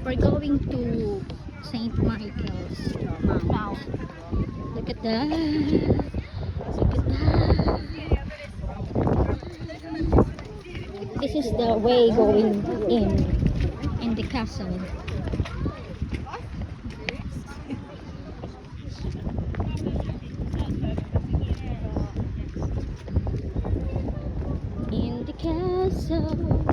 We're going to St. Michael's Mount. Look at that. Look at that. This is the way going in the castle. In the castle.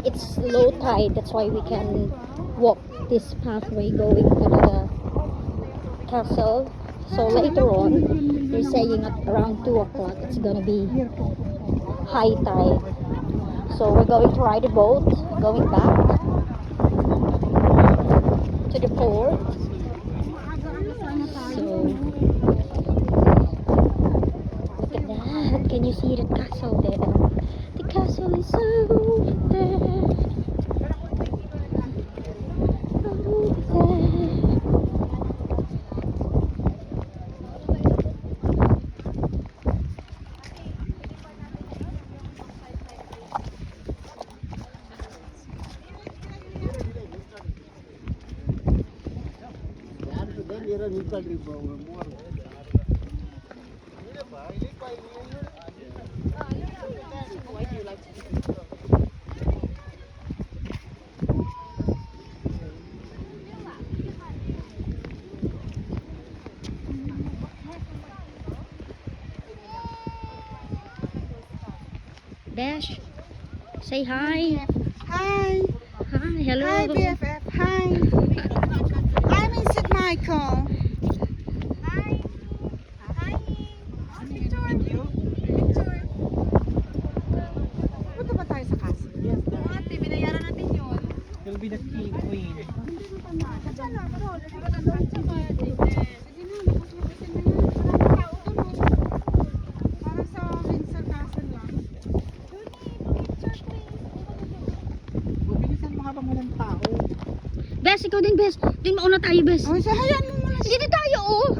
It's low tide, that's why we can walk this pathway going to the castle. So later on, they're saying at around 2 o'clock it's gonna be high tide. So we're going to ride a boat going back to the port. So look at that. Can you see the castle there? The castle is over there. Over there. Dash, say hi. Hi. Hi, hello. Hi, BFF. Hi. I'm in St. Michael. Hi. Hi. Picture. Picture. Punta ba tayo sa castle? Yes. Ate, binayaran natin yun. You'll be the king queen. Bes, ikaw din, Bes. Din mauna tayo, Bes. Oh, so hayaan mo muna siya. Dito tayo, oh.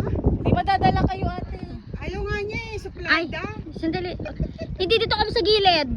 Di ba dadala kayo, ate? Ayaw nga niya eh, Ay, suplada. sandali. Hindi, dito kami sa gilid.